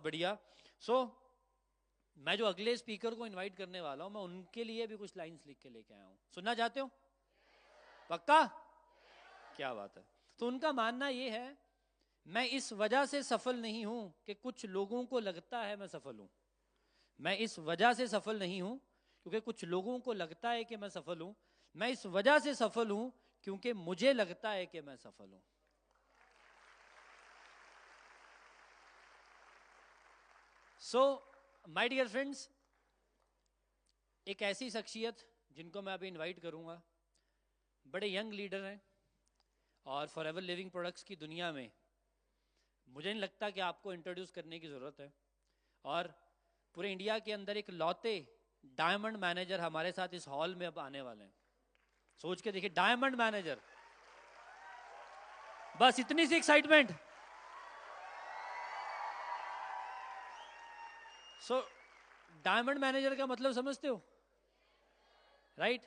बढ़िया। सो मैं जो अगले स्पीकर को इनवाइट करने वाला हूं, मैं उनके लिए भी कुछ लाइंस लिख के लेके आया हूं। सुनना चाहते हो? पक्का? क्या बात है। तो उनका मानना ये है, मैं इस वजह से सफल नहीं हूं कि कुछ लोगों को लगता है मैं सफल हूं। मैं इस वजह से सफल नहीं हूं क्योंकि कुछ लोगों को लगता है कि मैं सफल हूं। मैं इस वजह से सफल हूं क्योंकि मुझे लगता है कि मैं सफल हूं। सो माय डियर फ्रेंड्स, एक ऐसी शख्सियत जिनको मैं अभी इनवाइट करूंगा, बड़े यंग लीडर हैं और फॉरएवर लिविंग प्रोडक्ट्स की दुनिया में मुझे नहीं लगता कि आपको इंट्रोड्यूस करने की ज़रूरत है। और पूरे इंडिया के अंदर एक लौते डायमंड मैनेजर हमारे साथ इस हॉल में अब आने वाले हैं। सोच के देखिए, डायमंड मैनेजर, बस इतनी सी एक्साइटमेंट। सो डायमंड मैनेजर का मतलब समझते हो, राइट?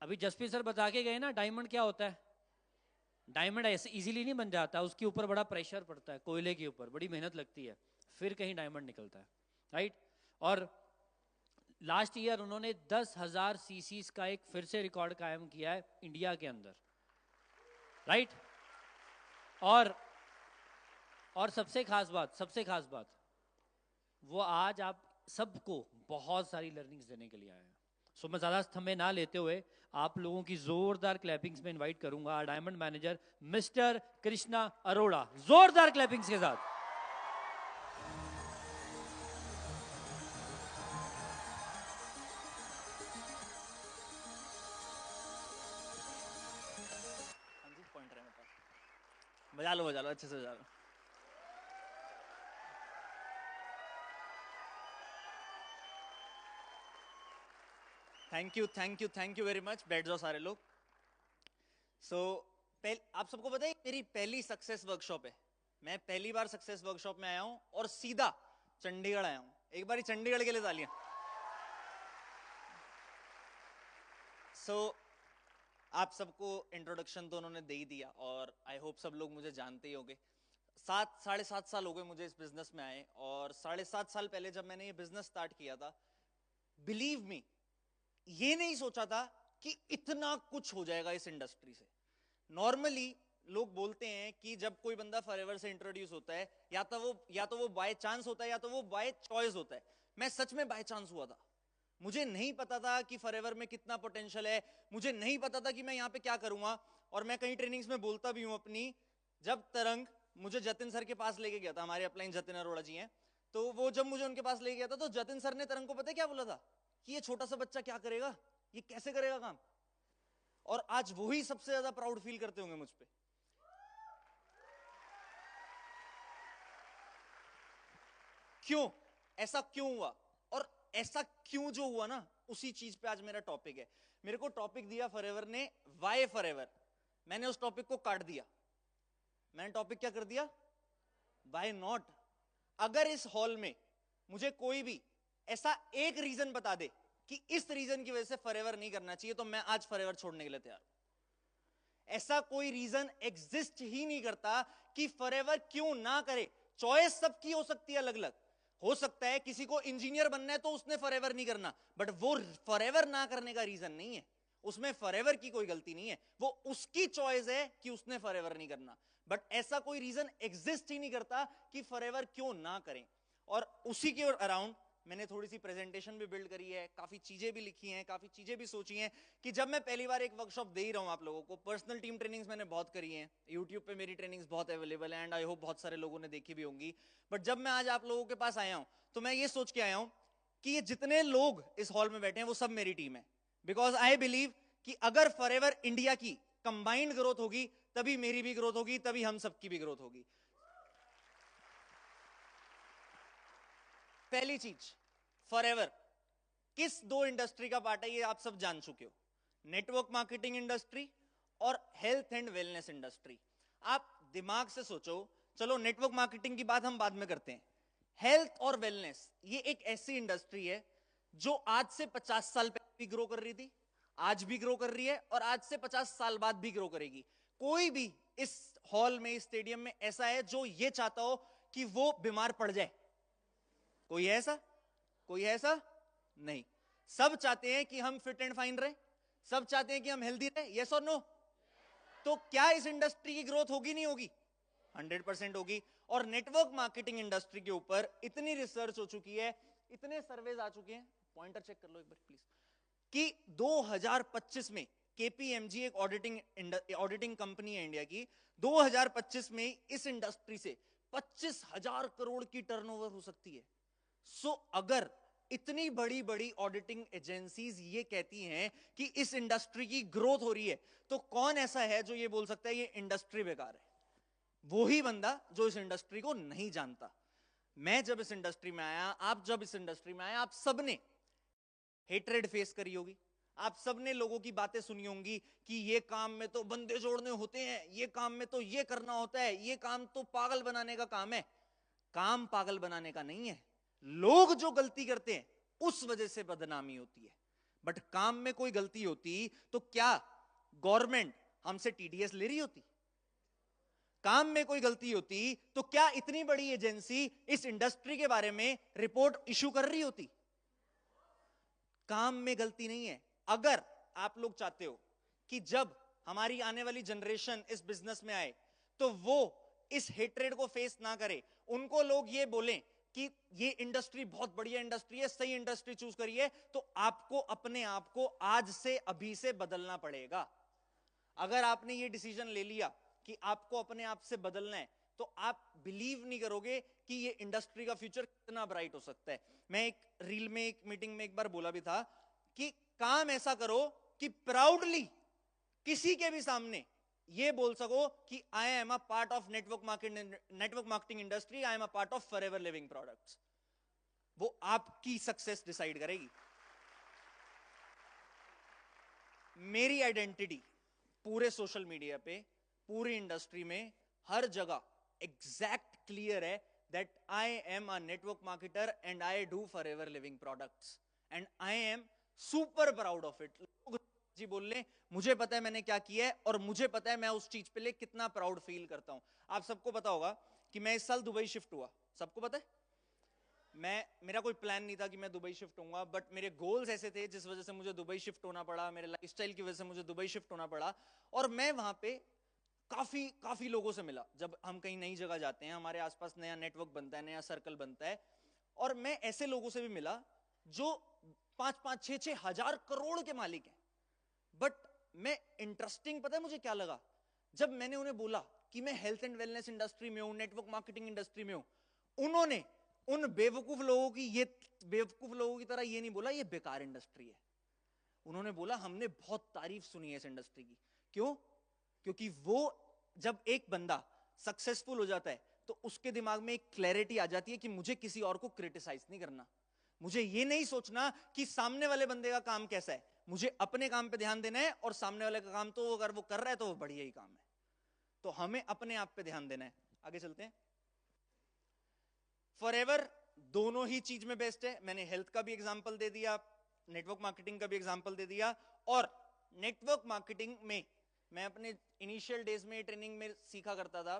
अभी जसप्रीत सर बता के गए ना, डायमंड क्या होता है। डायमंड ऐसे इजीली नहीं बन जाता, उसके ऊपर बड़ा प्रेशर पड़ता है, कोयले के ऊपर बड़ी मेहनत लगती है, फिर कहीं डायमंड निकलता है, राइट? और लास्ट ईयर उन्होंने 10,000 सीसीज का एक फिर से रिकॉर्ड कायम किया है इंडिया के अंदर, राइट? और सबसे खास बात, वो आज आप सबको बहुत सारी लर्निंग्स देने के लिए आए हैं। सो मैं ज़्यादा समय ना लेते हुए आप लोगों की जोरदार क्लैपिंग्स में इनवाइट करूंगा diamond manager mister Krishna Arora, जोरदार क्लैपिंग्स के साथ। पॉइंट रहे मेरे पास, बजा लो अच्छे से बजा लो। Thank you very much. बैठ जाओ सारे लोग। आप सबको पता है मेरी पहली सक्सेस वर्कशॉप है। मैं पहली बार सक्सेस वर्कशॉप में आया हूं और सीधा चंडीगढ़ आया हूं। एक बार चंडीगढ़ के लिए तालियां। आप सबको इंट्रोडक्शन तो उन्होंने दे ही दिया और आई होप सब लोग मुझे जानते ही होंगे। 7-7.5 साल हो गए मुझे इस बिजनेस में आए, और 7.5 साल पहले जब मैंने ये बिजनेस स्टार्ट किया था, बिलीव मी, ये नहीं सोचा था कि इतना कुछ हो जाएगा इस इंडस्ट्री से। नॉर्मली लोग बोलते हैं कि जब कोई बंदा फॉरएवर से इंट्रोड्यूस होता है, या तो वो बाय चांस होता है या तो वो बाय चॉइस होता है। मैं सच में बाय चांस हुआ था। मुझे नहीं पता था कि फॉरएवर में कितना पोटेंशियल है, मुझे नहीं पता था कि मैं यहाँ पे क्या करूंगा। और मैं कई ट्रेनिंग्स में बोलता भी हूँ अपनी, जब तरंग मुझे जतिन सर के पास लेके गया था, हमारे अपलाइन जतिन अरोड़ा जी हैं, तो वो जब मुझे उनके पास लेके गया था तो जतिन सर ने तरंग को पता है क्या बोला था कि ये छोटा सा बच्चा क्या करेगा, ये कैसे करेगा काम। और आज वही सबसे ज्यादा प्राउड फील करते होंगे मुझ पे। क्यों ऐसा क्यों हुआ, और ऐसा क्यों जो हुआ ना, उसी चीज पे आज मेरा टॉपिक है। मेरे को टॉपिक दिया फॉरएवर ने, वाई फॉरएवर। मैंने उस टॉपिक को काट दिया। मैंने टॉपिक क्या कर दिया, वाई नॉट। अगर इस हॉल में मुझे कोई भी ऐसा एक रीजन बता दे कि इस रीजन की वजह से फॉरएवर नहीं करना चाहिए, तो मैं आज फॉरएवर छोड़ने के लिए तैयार हूं। ऐसा कोई रीजन एग्जिस्ट ही नहीं करता कि फॉरएवर क्यों ना करे। चॉइस सबकी हो सकती है अलग अलग। हो सकता है किसी को इंजीनियर बनना है तो उसने फॉरएवर नहीं करना, बट वो फॉरएवर ना करने का रीजन नहीं है। उसमें फॉरएवर की कोई गलती नहीं है, वो उसकी चॉइस है कि उसने फॉरएवर नहीं करना। बट ऐसा कोई रीजन एग्जिस्ट ही नहीं करता कि फॉरएवर क्यों ना करें। और उसी के अराउंड मैंने थोड़ी सी प्रेजेंटेशन भी बिल्ड करी है, काफी चीजें भी लिखी हैं, काफी चीजें भी सोची हैं कि जब मैं पहली बार एक वर्कशॉप दे ही रहा हूं आप लोगों को। पर्सनल टीम ट्रेनिंग्स मैंने बहुत करी हैं, यूट्यूब पे मेरी ट्रेनिंग्स बहुत अवेलेबल है, एंड आई होप बहुत सारे लोगों ने देखी भी होंगी। बट जब मैं आज आप लोगों के पास आया हूं तो मैं ये सोच के आया हूं कि ये जितने लोग इस हॉल में बैठे हैं वो सब मेरी टीम है। बिकॉज आई बिलीव कि अगर फॉरएवर इंडिया की कंबाइंड ग्रोथ होगी तभी मेरी भी ग्रोथ होगी, तभी हम सबकी भी ग्रोथ होगी। पहली चीज, फॉरएवर किस दो इंडस्ट्री का पार्ट है ये आप सब जान चुके हो, नेटवर्क मार्केटिंग इंडस्ट्री और हेल्थ एंड वेलनेस इंडस्ट्री। आप दिमाग से सोचो, चलो नेटवर्क मार्केटिंग की बात हम बाद में करते हैं। हेल्थ और वेलनेस ये एक ऐसी इंडस्ट्री है जो आज से 50 साल पहले भी ग्रो कर रही थी, आज भी ग्रो कर रही है, और आज से 50 साल बाद भी ग्रो करेगी। कोई भी इस हॉल में, इस स्टेडियम में ऐसा है जो ये चाहता हो कि वो बीमार पड़ जाए? कोई है ऐसा? कोई है ऐसा? नहीं। सब चाहते हैं कि हम फिट एंड फाइन रहे, सब चाहते हैं कि हम हेल्दी रहे, यस और नो? तो क्या इस इंडस्ट्री की ग्रोथ होगी नहीं होगी? 100% होगी। और नेटवर्क मार्केटिंग इंडस्ट्री के ऊपर इतनी रिसर्च हो चुकी है, इतने सर्वेज आ चुके हैं, पॉइंटर चेक कर लो एक बार प्लीज, कि 2025 में केपीएमजी एक ऑडिटिंग कंपनी है इंडिया की, 2025 में इस इंडस्ट्री से 25,000 करोड़ की टर्नओवर हो सकती है। सो अगर इतनी बड़ी बड़ी ऑडिटिंग एजेंसीज ये कहती हैं कि इस इंडस्ट्री की ग्रोथ हो रही है, तो कौन ऐसा है जो ये बोल सकता है ये इंडस्ट्री बेकार है? वो ही बंदा जो इस इंडस्ट्री को नहीं जानता। मैं जब इस इंडस्ट्री में आया, आप जब इस इंडस्ट्री में आया, आप सबने हेट्रेड फेस करी होगी, आप सबने लोगों की बातें सुनी होंगी कि ये काम में तो बंदे जोड़ने होते हैं, ये काम में तो ये करना होता है, ये काम तो पागल बनाने का काम है। काम पागल बनाने का नहीं है, लोग जो गलती करते हैं उस वजह से बदनामी होती है। बट काम में कोई गलती होती तो क्या गवर्नमेंट हमसे टीडीएस ले रही होती? काम में कोई गलती होती तो क्या इतनी बड़ी एजेंसी इस इंडस्ट्री के बारे में रिपोर्ट इशू कर रही होती? काम में गलती नहीं है। अगर आप लोग चाहते हो कि जब हमारी आने वाली जनरेशन इस बिजनेस में आए तो वो इस हेट्रेड को फेस ना करे, उनको लोग ये बोलें कि ये इंडस्ट्री बहुत बढ़िया इंडस्ट्री है, सही इंडस्ट्री चूज करिए, तो आपको अपने आप को आज से अभी से बदलना पड़ेगा। अगर आपने ये डिसीजन ले लिया कि आपको अपने आप से बदलना है, तो आप बिलीव नहीं करोगे कि ये इंडस्ट्री का फ्यूचर कितना ब्राइट हो सकता है। मैं एक रील में, एक मीटिंग में एक बार बोला भी था कि काम ऐसा करो कि प्राउडली किसी के भी सामने ये बोल सको कि I am a part of network marketing industry, I am a part of forever living products. वो आपकी सक्सेस डिसाइड करेगी। मेरी आइडेंटिटी पूरे सोशल मीडिया पे, पूरी इंडस्ट्री में, हर जगह एग्जैक्ट क्लियर है that I am a network marketer and I do forever living products and I am super proud of it. लोग जी बोल ले, मुझे पता है मैंने क्या किया है और मुझे पता है मैं उस चीज पे लिए कितना प्राउड फील करता हूं। आप सबको पता होगा कि मैं इस साल दुबई शिफ्ट हुआ, सबको पता है? मेरा कोई प्लान नहीं था कि मैं दुबई शिफ्ट होऊंगा, बट मेरे गोल्स ऐसे थे जिस वजह से मुझे दुबई शिफ्ट होना पड़ा, मेरे लाइफस्टाइल की वजह से मुझे दुबई शिफ्ट होना पड़ा। और मैं वहां पे काफी लोगों से मिला। जब हम कहीं नई जगह जाते हैं, हमारे आसपास नया नेटवर्क बनता है, नया सर्कल बनता है, और मैं ऐसे लोगों से भी मिला जो 5-5, 6-6 हजार करोड़ के मालिक हैं। बट मैं इंटरेस्टिंग, पता है मुझे क्या लगा? जब मैंने उन्हें बोला कि मैं हेल्थ एंड वेलनेस इंडस्ट्री में हूं, नेटवर्क मार्केटिंग इंडस्ट्री में हूं, उन्होंने उन बेवकूफ लोगों की तरह ये नहीं बोला ये बेकार इंडस्ट्री है। उन्होंने बोला हमने बहुत तारीफ सुनी है इस इंडस्ट्री की। क्यों? क्योंकि वो जब एक बंदा सक्सेसफुल हो जाता है तो उसके दिमाग में एक क्लैरिटी आ जाती है कि मुझे किसी और को क्रिटिसाइज नहीं करना, मुझे ये नहीं सोचना कि सामने वाले बंदे का काम कैसा है, मुझे अपने काम पे ध्यान देना है, और सामने वाले का काम तो अगर वो कर रहा है तो वो बढ़िया ही काम है। तो हमें अपने आप पे ध्यान देना है। आगे चलते हैं। फॉरएवर दोनों ही चीज में बेस्ट है। मैंने हेल्थ का भी एग्जांपल दे दिया, नेटवर्क मार्केटिंग का भी एग्जांपल दे दिया। और नेटवर्क मार्केटिंग में मैं अपने इनिशियल डेज में ट्रेनिंग में सीखा करता था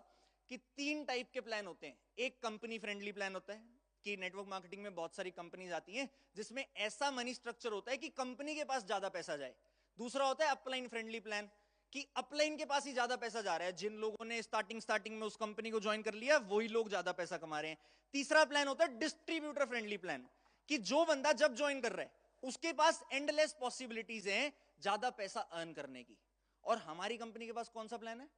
कि 3 टाइप के प्लान होते हैं। एक कंपनी फ्रेंडली प्लान होता है कि नेटवर्क मार्केटिंग में बहुत सारी कंपनीज आती हैं जिसमें ऐसा मनी स्ट्रक्चर होता है कि कंपनी के पास ज्यादा पैसा जाए। दूसरा होता है अपलाइन फ्रेंडली प्लान कि अपलाइन के पास ही ज्यादा पैसा जा रहा है, जिन लोगों ने स्टार्टिंग में उस कंपनी को ज्वाइन कर लिया वही लोग ज्यादा पैसा कमा रहे हैं। तीसरा प्लान होता है डिस्ट्रीब्यूटर फ्रेंडली प्लान कि जो बंदा जब ज्वाइन कर रहा है उसके पास एंडलेस पॉसिबिलिटीज हैं ज्यादा पैसा अर्न करने की। और हमारी कंपनी के पास कौन सा प्लान है?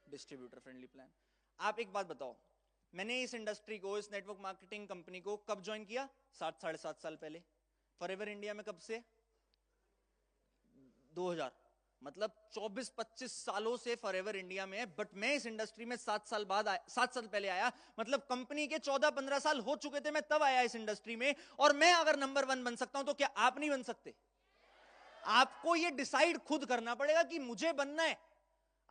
Distributor friendly plan. आप एक बात बताओ, मैंने इस इंडस्ट्री को, इस नेटवर्क मार्केटिंग कंपनी को कब ज्वाइन किया? 7-7.5 साल पहले। फॉरएवर इंडिया में कब से? 2000, मतलब 24-25 सालों से फॉरएवर इंडिया में है। बट मैं इस इंडस्ट्री में 7 साल पहले आया, मतलब कंपनी के 14-15 साल हो चुके थे, मैं तब आया इस इंडस्ट्री में। और मैं अगर नंबर 1 बन सकता हूं तो क्या आप नहीं बन सकते? आपको ये डिसाइड खुद करना पड़ेगा कि मुझे बनना है।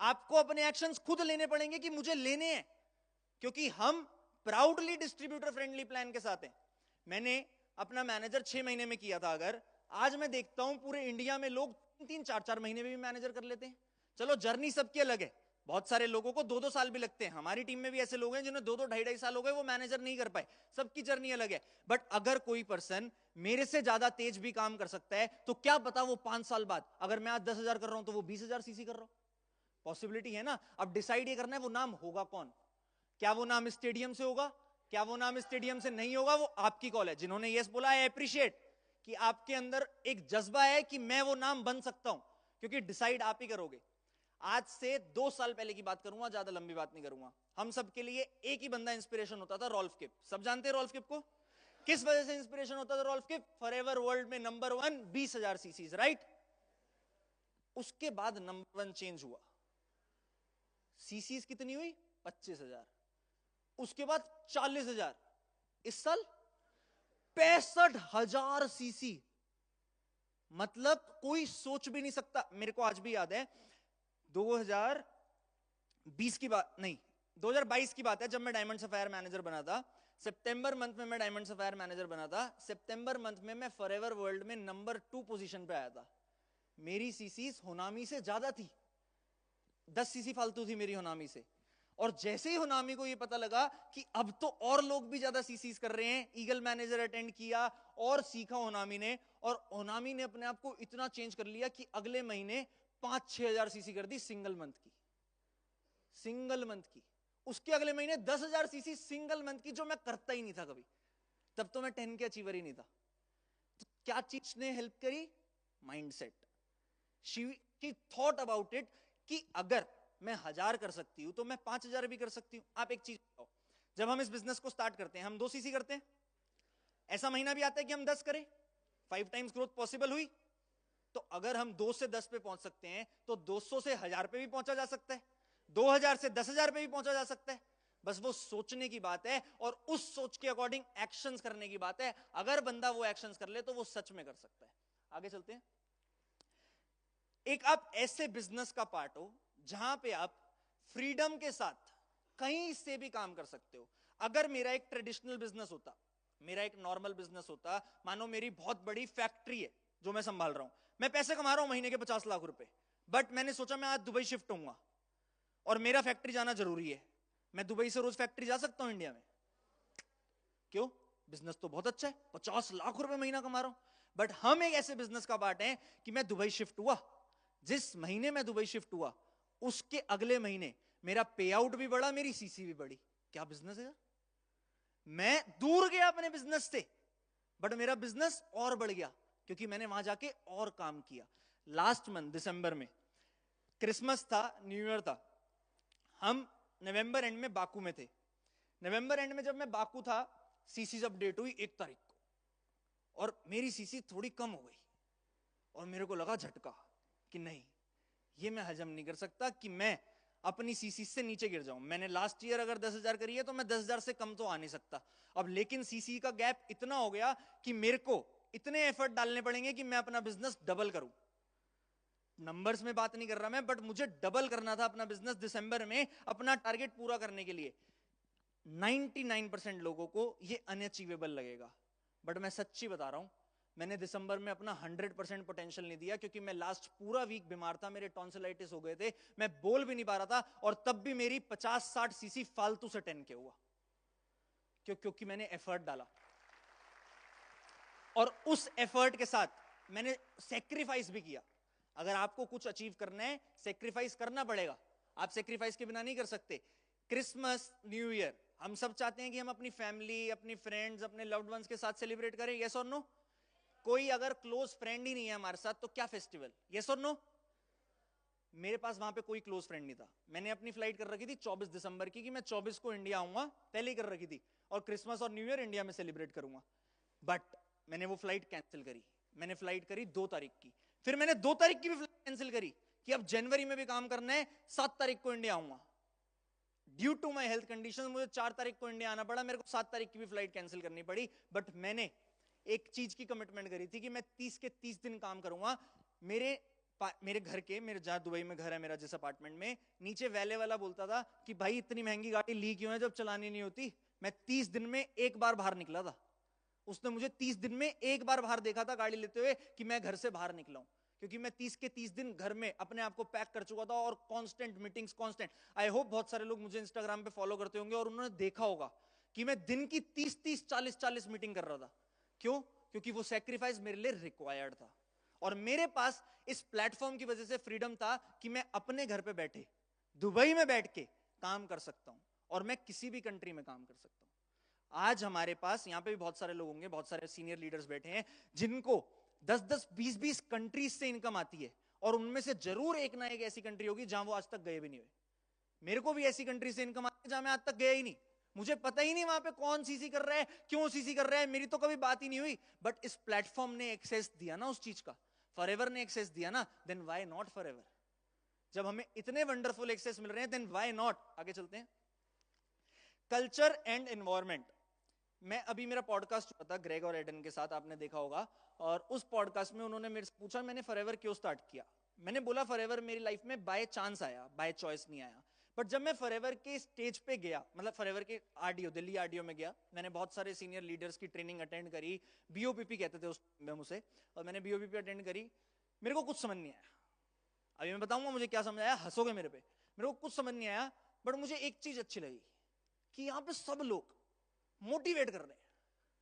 आपको अपने एक्शंस खुद लेने पड़ेंगे कि मुझे लेने हैं, क्योंकि हम प्राउडली डिस्ट्रीब्यूटर फ्रेंडली प्लान के साथ हैं। मैंने अपना मैनेजर 6 महीने में किया था, अगर आज मैं देखता हूं पूरे इंडिया में लोग 3-4 महीने में भी मैनेजर कर लेते हैं। चलो जर्नी सबकी अलग है, बहुत सारे लोगों को 2-2 साल भी लगते हैं, हमारी टीम में भी ऐसे लोग हैं जिन्हें 2-2 ढाई-ढाई साल हो गए, वो मैनेजर नहीं कर पाए। सबकी जर्नी अलग है। बट अगर कोई पर्सन मेरे से ज्यादा तेज भी काम कर सकता है, तो क्या पता वो 5 साल बाद, अगर मैं आज 10,000 कर रहा हूं तो वो 20,000 सीसी कर रहा हूं। पॉसिबिलिटी है ना। अब डिसाइड ये करना है वो नाम होगा कौन। क्या वो नाम स्टेडियम से होगा, क्या वो नाम स्टेडियम से नहीं होगा, वो आपकी कॉल है। जिन्होंने यस बोला, आई अप्रिशिएट कि आपके अंदर एक जज्बा है कि मैं वो नाम बन सकता हूं, क्योंकि डिसाइड आप ही करोगे। आज से 2 साल पहले की बात करूंगा, ज्यादा लंबी बात नहीं करूंगा। हम सब के लिए एक ही बंदा इंस्पिरेशन होता था, रॉल्फ किप। सब जानते हैं रॉल्फ किप को। किस वजह से इंस्पिरेशन होता था रॉल्फ किप? फॉरएवर वर्ल्ड में नंबर 1, 20,000 सीसी, राइट। उसके बाद नंबर 1 चेंज हुआ, सीसीज कितनी हुई? 25,000। उसके बाद 40,000। इस साल 65,000 सीसी। मतलब कोई सोच भी नहीं सकता। मेरे को आज भी याद है 2020 की बात नहीं, 2022 की बात है, जब मैं डायमंड सफायर मैनेजर बना था। सितंबर मंथ में मैं डायमंड सफायर मैनेजर बना था। सितंबर मंथ में मैं फॉरएवर वर्ल्ड में नंबर 2 पोजीशन पे आया था। मेरी सीसीज होनामी से ज्यादा थी, 10 सीसी फालतू थी मेरी होनामी से। और जैसे ही होनामी को ये पता लगा कि अब तो और लोग भी ज्यादा सीसीज कर रहे हैं, ईगल मैनेजर अटेंड किया और सीखा होनामी ने। और होनामी ने अपने आप को इतना चेंज कर लिया कि अगले महीने 5-6 हजार सीसी कर दी सिंगल मंथ की। सिंगल मंथ की। उसके अगले महीने 10,000 सीसी सिंगल मंथ की, जो मैं करता ही नहीं था कभी। तब तो मैं 10 के अचीवर ही नहीं था। तो क्या चीज ने हेल्प करी? Mindset. She thought about it कि अगर मैं 1000 कर सकती हूं तो मैं 5,000 भी कर सकती हूं। आप एक चीज बताओ, जब हम इस बिजनेस को स्टार्ट करते हैं हम 2 सीसी करते हैं। ऐसा महीना भी आता है कि हम 10 करें। 5 टाइम्स ग्रोथ पॉसिबल हुई। तो अगर हम 2 से 10 पे पहुंच सकते हैं, तो 200 से 1000 पे भी पहुंचा जा सकता है, 2000 से 10,000 पे भी पहुंचा जा सकता है। बस वो सोचने की बात है और उस सोच के अकॉर्डिंग एक्शंस करने की बात है। अगर बंदा वो एक्शंस कर ले तो वो सच में कर सकता है। आगे चलते हैं। एक आप ऐसे बिजनेस का पार्ट हो जहां पे आप फ्रीडम के साथ कहीं से भी काम कर सकते हो। अगर मेरा एक ट्रेडिशनल बिजनेस होता, मेरा एक नॉर्मल बिजनेस होता, मानो मेरी बहुत बड़ी फैक्ट्री है जो मैं संभाल रहा हूं, मैं पैसे कमा रहा हूं महीने के 50 लाख रुपए, बट मैंने सोचा मैं आज दुबई शिफ्ट होऊंगा और मेरा फैक्ट्री जाना जरूरी है। मैं दुबई से रोज फैक्ट्री जा सकता हूं इंडिया में? क्यों? बिजनेस तो बहुत अच्छा है, 50 लाख रुपए महीना कमा रहा हूं। बट हम एक ऐसे बिजनेस का पार्ट है कि मैं दुबई शिफ्ट हुआ, जिस महीने में दुबई शिफ्ट हुआ उसके अगले महीने मेरा पे आउट भी बढ़ा, मेरी सीसी भी बढ़ी। क्या बिजनेस है यार? मैं दूर गया अपने बिजनेस से, बट मेरा बिजनेस और बढ़ गया क्योंकि मैंने वहां जाके और काम किया। लास्ट मंथ दिसंबर में क्रिसमस था, न्यू ईयर था, हम नवंबर एंड में बाकू में थे। नवंबर एंड में जब मैं बाकू था, सीसीज अपडेट हुई 1 तारीख को, और मेरी सीसी थोड़ी कम हो गई। और मेरे को लगा झटका कि नहीं, ये मैं हजम नहीं कर सकता कि मैं अपनी सीसी से नीचे गिर जाऊं। मैंने लास्ट ईयर अगर 10,000 करी है तो मैं 10,000 से कम तो आ नहीं सकता। अब लेकिन सीसी का गैप इतना हो गया कि मेरे को इतने एफर्ट डालने पड़ेंगे कि मैं अपना बिजनेस डबल करूं। नंबर्स में बात नहीं कर रहा मैं, बट मुझे डबल करना था अपना बिजनेस दिसंबर में अपना टारगेट पूरा करने के लिए। 99% लोगों को ये अनअचीवेबल लगेगा, बट मैं सच्ची बता रहा हूं, मैंने दिसंबर में अपना 100% पोटेंशियल नहीं दिया, क्योंकि मैं लास्ट पूरा वीक बीमार था, मेरे टॉन्सिलाइटिस हो गए थे, मैं बोल भी नहीं पा रहा था। और तब भी मेरी 50-60 सीसी फालतू से 10 के हुआ, क्योंकि मैंने एफर्ट डाला। और उस एफर्ट के साथ मैंने सेक्रीफाइस भी किया। अगर आपको कुछ अचीव करना है, सेक्रीफाइस करना पड़ेगा। आप सेक्रीफाइस के बिना नहीं कर सकते। क्रिसमस, न्यू ईयर, हम सब चाहते हैं कि हम अपनी फैमिली, अपनी फ्रेंड्स, अपने लव्ड वंस के साथ सेलिब्रेट करें, यस और नो? कोई अगर क्लोज फ्रेंड ही नहीं है हमारे साथ तो क्या फेस्टिवल, यस और नो? मेरे पास वहां पे कोई क्लोज फ्रेंड नहीं था। मैंने अपनी फ्लाइट कर रखी थी 24 दिसंबर की, कि मैं 24 को इंडिया आऊंगा, पहले ही कर रखी थी, और क्रिसमस और न्यू ईयर इंडिया में सेलिब्रेट करूंगा। बट मैंने वो फ्लाइट कैंसिल करी। मैंने फ्लाइट करी 2 तारीख की, फिर मैंने 2 तारीख की भी फ्लाइट कैंसिल करी कि अब जनवरी में भी काम करना है, 7 तारीख को इंडिया आऊंगा। Due to my health condition मुझे 4 तारीख को इंडिया आना पड़ा, मेरे को 7 तारीख की भी फ्लाइट कैंसिल करनी पड़ी। बट मैंने एक चीज की कमिटमेंट करी थी कि मैं 30 के 30 दिन काम करूंगा। मेरे घर के, मेरे जहां दुबई में घर है मेरा, जिस अपार्टमेंट में, नीचे वैले वाला बोलता था कि भाई इतनी महंगी गाड़ी ली क्यों है जब चलानी नहीं होती। मैं 30 दिन में एक बार बाहर निकला था। उसने मुझे 30 दिन में एक बार बाहर देखा था गाड़ी लेते हुए कि मैं घर से बाहर निकला हूं, क्योंकि मैं 30 के 30 दिन घर में अपने आप को पैक कर चुका था और constant meetings, constant. I hope बहुत सारे लोग मुझे इंस्टाग्राम पे फॉलो करते होंगे और उन्होंने देखा होगा कि मैं दिन की 30-30, 40-40 मीटिंग कर रहा था। क्यों? क्योंकि वो सैक्रिफाइस मेरे लिए रिक्वायर्ड था और मेरे पास इस प्लेटफॉर्म की वजह से फ्रीडम था कि मैं अपने घर पे बैठे दुबई में बैठ के काम कर सकता हूं और मैं किसी भी कंट्री में काम कर सकता हूं। आज हमारे पास यहां पे भी बहुत सारे लोग होंगे, बहुत सारे सीनियर लीडर्स बैठे हैं जिनको 10-10, 20-20 कंट्रीज से इनकम आती है और उनमें से जरूर एक ना एक ऐसी कंट्री होगी जहां वो आज तक गए भी नहीं हुए। मेरे को भी ऐसी कंट्री से इनकम आती है जहां मैं आज तक गया ही नहीं, मुझे पता ही नहीं वहां पे कौन सीसी कर रहा है, क्यों सीसी कर रहा है, मेरी तो कभी बात ही नहीं हुई। बट इस प्लेटफॉर्म ने एक्सेस दिया ना उस चीज का, फॉरएवर ने एक्सेस दिया ना, देन व्हाई नॉट फॉरएवर? जब हमें इतने वंडरफुल एक्सेस मिल रहे हैं देन व्हाई नॉट? आगे चलते हैं। Culture and environment. मैं अभी मेरा पॉडकास्ट हुआ था ग्रेग और एडन के साथ, आपने देखा होगा, और उस पॉडकास्ट में उन्होंने मेरे से पूछा मैंने फॉरएवर क्यों स्टार्ट किया। मैंने बोला फॉरएवर मेरी लाइफ में बाय चांस आया, बाय चॉइस नहीं आया। बट जब मैं फॉरएवर के स्टेज पे गया, मतलब फॉरएवर के आरडीओ, दिल्ली आरडीओ में गया, मैंने बहुत सारे सीनियर लीडर्स की ट्रेनिंग अटेंड करी, बीओपीपी कहते थे उस में मुझे, और मैंने बीओपीपी अटेंड करी। मेरे को कुछ समझ नहीं आया, अभी मैं बताऊंगा मुझे क्या समझ आया, हंसोगे मेरे पे। मेरे को कुछ समझ नहीं आया, बट मुझे एक चीज अच्छी लगी कि यहाँ पे सब लोग मोटिवेट कर रहे हैं,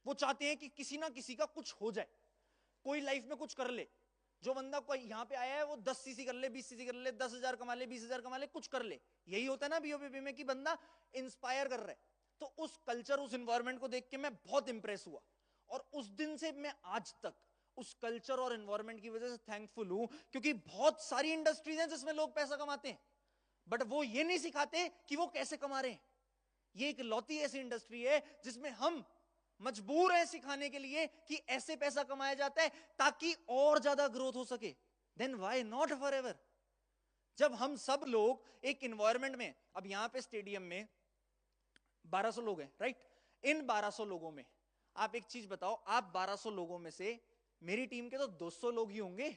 वो चाहते हैं कि किसी ना किसी का कुछ हो जाए, कोई लाइफ में कुछ कर ले। जो बंदा कोई यहाँ पे आया है वो 10 सीसी कर ले, 20 सीसी कर ले, 10,000 कमा ले, 20,000 कमा ले, कुछ कर ले। यही होता है ना बीओपीपी में कि बंदा इंस्पायर कर रहा है। तो उस कल्चर, उस एनवायरनमेंट को देख के मैं बहुत इंप्रेस हुआ और उस दिन से मैं आज तक उस कल्चर और एनवायरनमेंट की वजह से थैंकफुल हूं। क्योंकि बहुत सारी इंडस्ट्रीज हैं जिसमें लोग पैसा कमाते हैं, बट वो ये नहीं सिखाते कि वो कैसे कमा रहे हैं। ये एक लौती ऐसी इंडस्ट्री है जिसमें हम मजबूर हैं सिखाने के लिए कि ऐसे पैसा कमाया जाता है ताकि और ज्यादा ग्रोथ हो सके। Then why not forever? जब हम सब लोग एक एनवायरनमेंट में, अब यहां पे स्टेडियम में 1200 लोग हैं, राइट? इन 1200 लोगों में आप एक चीज बताओ, आप 1200 लोगों में से मेरी टीम के तो 200 लोग ही होंगे,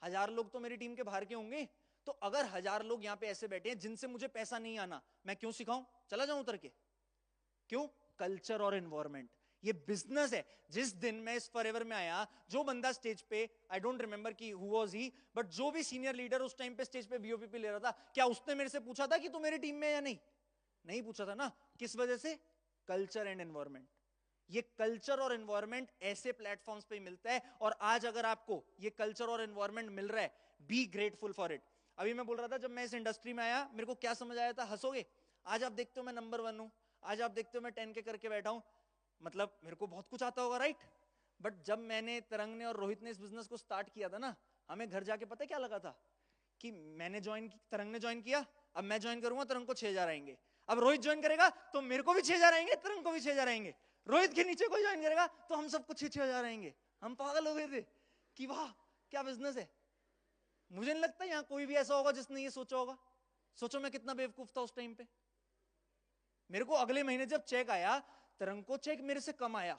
1000 लोग तो मेरी टीम के बाहर के होंगे। तो अगर 1000 लोग यहां पे ऐसे बैठे हैं जिनसे मुझे पैसा नहीं आना, मैं क्यों सिखाऊं? चला जाऊं उतर के? क्यों? कल्चर और एनवायरनमेंट, ये बिजनेस है। जिस दिन मैं इस फॉरएवर में आया, जो बंदा स्टेज पे, आई डोंट रिमेंबर कि हु वाज ही, बट जो भी सीनियर लीडर उस टाइम पे स्टेज पे बीओपीपी ले रहा था, क्या उसने मेरे से पूछा था कि तू मेरी टीम में है या नहीं? नहीं पूछा था ना। किस वजह से? Culture and environment. ये कल्चर और एनवायरनमेंट ऐसे प्लेटफॉर्म्स पे मिलता है, और आज अगर आपको ये कल्चर और एनवायरनमेंट मिल रहा है, बी ग्रेटफुल फॉर इट। अभी मैं बोल रहा था जब मैं इस इंडस्ट्री में आया मेरे को क्या समझ आया था, हंसोगे। आज आप देखते हो मैं नंबर 1 हूं, आज आप देखते हो मैं 10K करके बैठा हूं, मतलब मेरे को बहुत कुछ आता होगा, राइट? बट जब मैंने, तरंग ने और रोहित ने इस बिजनेस को स्टार्ट किया था ना, हमें घर जाके पता क्या लगा था कि मैंने ज्वाइन, तरंग ने ज्वाइन किया, अब मैं ज्वाइन करूंगा तरंग को 6,000 आएंगे, अब रोहित ज्वाइन करेगा तो मेरे को भी 6,000 आएंगे, तरंग को भी 6,000 आएंगे, रोहित के नीचे कोई ज्वाइन करेगा तो हम सबको 6,000 आएंगे। हम पागल हो गए थे कि वाह क्या बिजनेस है। मुझे नहीं लगता यहाँ कोई भी ऐसा होगा जिसने ये सोचा होगा। सोचो मैं कितना बेवकूफ था उस टाइम पे। मेरे को अगले महीने जब चेक आया, तरंग को चेक मेरे से कम आया,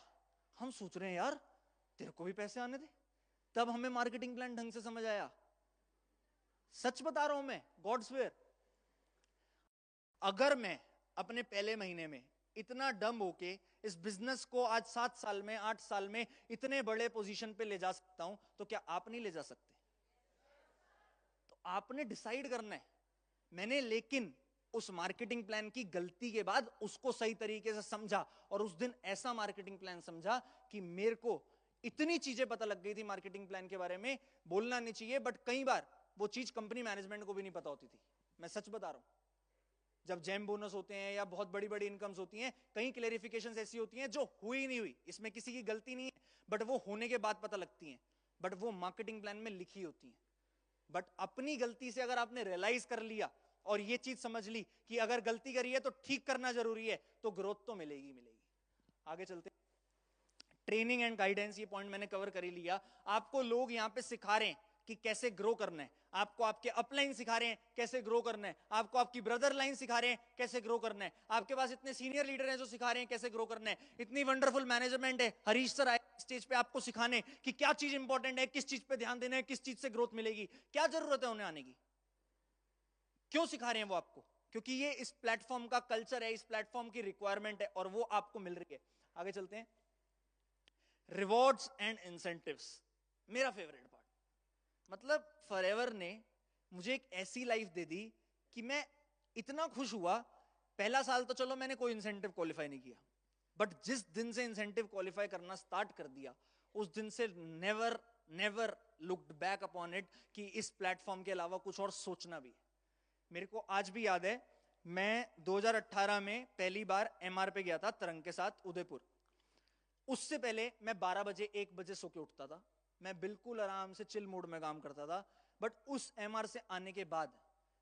हम सोच रहे हैं यार तेरे को भी पैसे आने दे। तब हमें मार्केटिंग प्लान ढंग से समझ आया। सच बता रहा हूं मैं, गॉड स्वेयर। अगर मैं अपने पहले महीने में इतना डम होके इस बिजनेस को आज 7 साल में, 8 साल में इतने बड़े पोजीशन पे ले जा सकता हूं, तो क्या आप नहीं ले जा सकते? तो आपने डिसाइड करना है। मैंने लेकिन उस मार्केटिंग प्लान की गलती के बाद उसको सही तरीके से समझा, और उस दिन ऐसा मार्केटिंग प्लान समझा कि मेरे को इतनी चीजें पता लग गई थी मार्केटिंग प्लान के बारे में, बोलना नहीं चाहिए, बट कई बार वो चीज कंपनी मैनेजमेंट को भी नहीं पता होती थी। मैं सच बता रहा हूं। जब जैम बोनस होते हैं या बहुत बड़ी बड़ी इनकम्स होती हैं, कई क्लेरिफिकेशंस ऐसी होती हैं जो हुई नहीं हुई, इसमें किसी की गलती नहीं है, बट वो होने के बाद पता लगती हैं, बट वो मार्केटिंग प्लान में लिखी होती हैं। बट अपनी गलती से अगर आपने रियलाइज कर लिया और ये चीज समझ ली कि अगर गलती करी है तो ठीक करना जरूरी है, तो ग्रोथ तो मिलेगी मिलेगी। आगे चलते। ट्रेनिंग एंड गाइडेंस, ये पॉइंट मैंने कवर कर ही लिया। आपको लोग यहाँ पे सिखा रहे हैं कि कैसे ग्रो करना है, आपको आपके अपलाइन सिखा रहे हैं कैसे ग्रो करना है, आपको आपकी ब्रदर लाइन सिखा रहे हैं कैसे ग्रो करना है, आपके पास इतने सीनियर लीडर हैं जो सिखा रहे हैं कैसे ग्रो करना है, इतनी वंडरफुल मैनेजमेंट है, हरीश सर आए स्टेज पे आपको सिखाने कि क्या चीज इंपॉर्टेंट है, किस चीज पे ध्यान देना है, किस चीज से ग्रोथ मिलेगी, क्या जरूरत है उन्हें आने की। क्यों सिखा रहे हैं वो आपको? क्योंकि ये इस प्लेटफॉर्म का कल्चर है, इस प्लेटफॉर्म की रिक्वायरमेंट है, और वो आपको मिल रही है। आगे चलते हैं। रिवॉर्ड्स एंड इंसेंटिव्स, मेरा फेवरेट पार्ट। मतलब फॉरएवर ने मुझे एक ऐसी लाइफ दे दी कि मैं इतना खुश हुआ। पहला साल तो चलो मैंने कोई इंसेंटिव क्वालिफाई नहीं किया, बट जिस दिन से इंसेंटिव क्वालिफाई करना स्टार्ट कर दिया उस दिन से never never looked back upon it कि इस प्लेटफॉर्म के अलावा कुछ और सोचना भी। मेरे को आज भी याद है, मैं 2018 में पहली बार एमआर पे गया था तरंग के साथ उदयपुर। उससे पहले मैं 12 बजे 1 बजे सो के उठता था, मैं बिल्कुल आराम से चिल मूड में काम करता था। बट उस एमआर से आने के बाद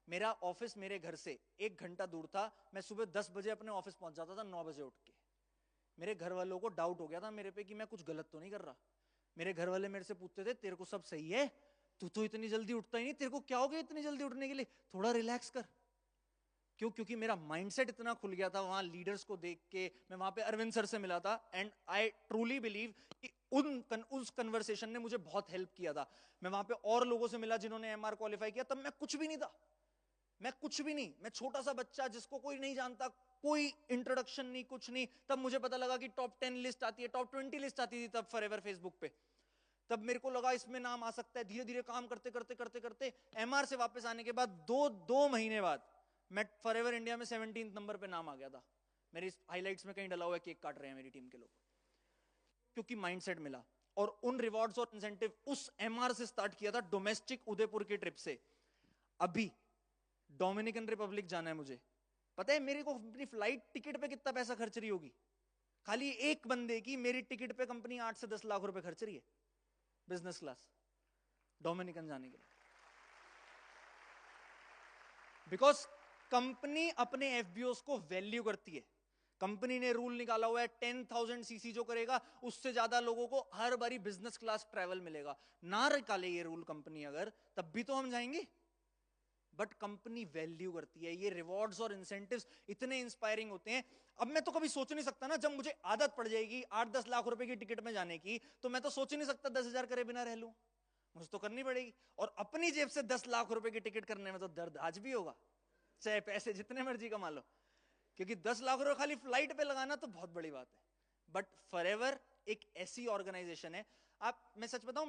मेरा ऑफिस मेरे घर से 1 घंटा दूर था। मैं सुबह 10 बजे अपने ऑफिस पहुंच जाता था 9 बजे उठ के। मेरे घर वालों को डाउट हो गया था मेरे पे कि मैं कुछ गलत तो नहीं कर रहा। मेरे घर वाले मेरे से पूछते थे तेरे को सब सही है, तू तो इतनी जल्दी उठता ही नहीं, तेरे को क्या हो गया इतनी जल्दी उठने के लिए, थोड़ा रिलैक्स कर। क्यों? क्योंकि मेरा माइंडसेट इतना खुल गया था वहां लीडर्स को देख के। मैं वहां पे अरविंद सर से मिला था एंड आई ट्रूली बिलीव कि उस कन्वर्सेशन ने मुझे बहुत हेल्प किया था। मैं वहां पे और लोगों से मिला जिन्होंने एमआर क्वालिफाई किया, तब मैं कुछ भी नहीं था, मैं कुछ भी नहीं, मैं छोटा सा बच्चा जिसको कोई नहीं जानता, कोई इंट्रोडक्शन नहीं, कुछ नहीं। तब मुझे पता लगा कि टॉप 10 लिस्ट आती है, टॉप 20 लिस्ट आती थी तब फॉरएवर फेसबुक पे। तब मेरे को लगा इसमें नाम आ सकता है। धीरे धीरे काम करते करते करते करते एमआर से वापस आने के बाद दो महीने बाद मैं फॉरएवर इंडिया में 17 नंबर पे नाम आ गया था। मेरी हाइलाइट्स में कहीं डला हुआ है, केक काट रहे हैं मेरी टीम के लोग, क्योंकि माइंडसेट मिला। और उन रिवॉर्ड्स और इंसेंटिव उस एमआर से स्टार्ट किया था, डोमेस्टिक उदयपुर की ट्रिप से। अभी डोमिनिकन रिपब्लिक जाना है मुझे, पता है मेरे को अपनी फ्लाइट टिकट पे कितना पैसा खर्च रही होगी? खाली एक बंदे की मेरी टिकट पे कंपनी 8 से 10 लाख रुपए खर्च रही है, बिजनेस क्लास, डोमिनिकन जाने के लिए। बिकॉज कंपनी अपने एफबीओस को वैल्यू करती है। कंपनी ने रूल निकाला हुआ है 10,000 सीसी जो करेगा उससे ज्यादा लोगों को हर बारी बिजनेस क्लास ट्रैवल मिलेगा। ना निकाले ये रूल कंपनी अगर, तब भी तो हम जाएंगे, बट कंपनी वैल्यू करती है। ये रिवॉर्ड्स और इंसेंटिव्स इतने इंस्पायरिंग होते हैं। अब मैं तो कभी सोच नहीं सकता ना, जब मुझे आदत पड़ जाएगी 8-10 लाख रुपए की टिकट में जाने की, तो मैं तो सोच ही नहीं सकता 10,000 करे बिना रह लूं, मुझे तो करनी पड़ेगी। और अपनी जेब से 10 लाख रुपए की टिकट करने में तो दर्द आज भी होगा, चाहे पैसे जितने मर्जी कमा लो, क्योंकि 10 लाख रुपए खाली फ्लाइट पे लगाना तो बहुत बड़ी बात है। बट फॉरएवर एक ऐसी ऑर्गेनाइजेशन है। आप, मैं सच बताऊं,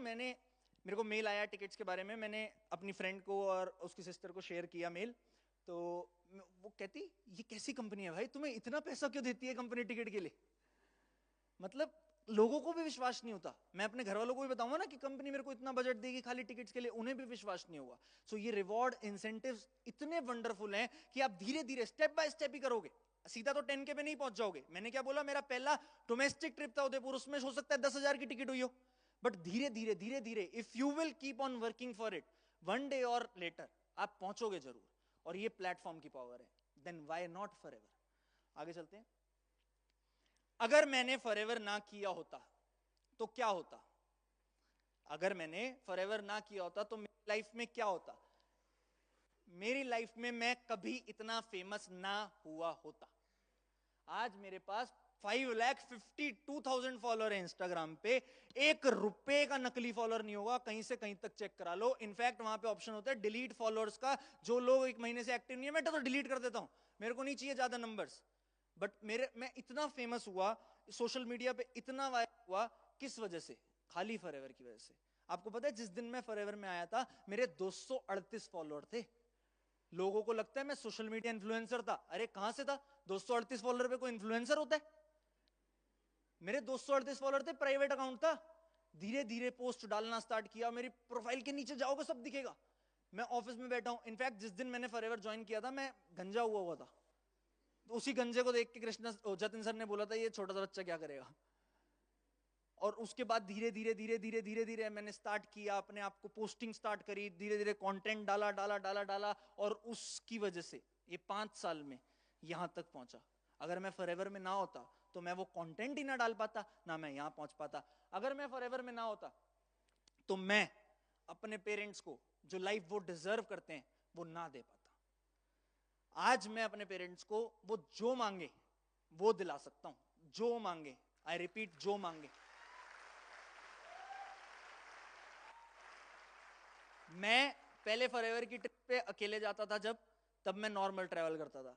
मेरे को मेल आया टिकट्स के बारे में, मैंने अपनी फ्रेंड को और उसकी सिस्टर को शेयर किया मेल, तो वो कहती ये कैसी कंपनी है भाई, तुम्हें इतना पैसा क्यों देती है कंपनी टिकट के लिए? मतलब लोगों को भी विश्वास नहीं होता। मैं अपने घर वालों को भी बताऊंगा ना कि कंपनी मेरे को इतना बजट देगी खाली टिकट्स के लिए, उन्हें भी विश्वास नहीं होगा। सो ये रिवॉर्ड इंसेंटिव्स इतने वंडरफुल हैं कि आप धीरे धीरे स्टेप बाय स्टेप ही करोगे, सीधा तो 10K पे नहीं पहुंच जाओगे। मैंने क्या बोला, मेरा पहला डोमेस्टिक ट्रिप था उदयपुर, उसमें हो सकता है 10,000 की टिकट हुई हो, बट धीरे धीरे धीरे धीरे if you will keep on working for it, one day और लेटर आप पहुंचोगे जरूर। और ये प्लेटफॉर्म की पावर है, देन व्हाई नॉट फॉरएवर। आगे चलते हैं। अगर मैंने फॉरएवर ना किया होता तो क्या होता? अगर मैंने फॉरएवर ना किया होता तो मेरी लाइफ में क्या होता? मेरी लाइफ में मैं कभी इतना फेमस ना हुआ होता। आज मेरे पास 5,52,000 फॉलोअर है इंस्टाग्राम पे। 1 रुपए का नकली फॉलोअर नहीं होगा, कहीं से कहीं तक चेक करा लो। इनफैक्ट वहां पे ऑप्शन होता है डिलीट फॉलोअर्स का, जो लोग 1 महीने से एक्टिव नहीं है मैं तो डिलीट कर देता हूं, मेरे को नहीं चाहिए ज्यादा नंबर्स। बट मैं इतना फेमस हुआ सोशल मीडिया पे, इतना वायरल हुआ, किस वजह से? खाली फॉरएवर की वजह से। आपको पता है जिस दिन मैं फॉरएवर में आया था मेरे 238 फॉलोअर थे। लोगों को लगता है मैं सोशल मीडिया इन्फ्लुएंसर था, अरे कहां से था? 238 फॉलोअर पे कोई इन्फ्लुएंसर होता है? मेरे 238 फॉलोअर थे, प्राइवेट अकाउंट था। धीरे धीरे पोस्ट डालना स्टार्ट किया, मेरी प्रोफाइल के नीचे जाओगे सब दिखेगा। मैं ऑफिस में बैठा हूं, इनफैक्ट जिस दिन मैंने फॉरएवर ज्वाइन किया था मैं गंजा हुआ था, तो उसी गंजे को देख के कृष्णा जतिन सर ने बोला था ये छोटा सा बच्चा क्या करेगा। और उसके बाद धीरे धीरे धीरे धीरे धीरे धीरे मैंने स्टार्ट किया, अपने आप को पोस्टिंग स्टार्ट करी, धीरे धीरे कंटेंट डाला डाला डाला डाला, और उसकी वजह से ये 5 साल में यहां तक पहुंचा। अगर मैं फॉरएवर में ना होता तो मैं वो कंटेंट ही ना डाल पाता, ना मैं यहां पहुंच पाता। अगर मैं फॉरएवर में ना होता तो मैं अपने पेरेंट्स को जो लाइफ वो डिजर्व करते हैं वो ना दे पाता। आज मैं अपने पेरेंट्स को वो जो मांगे वो दिला सकता हूं, जो मांगे, आई रिपीट, जो मांगे। मैं पहले फॉरएवर की ट्रिप पे अकेले जाता था जब, तब मैं नॉर्मल ट्रैवल करता था।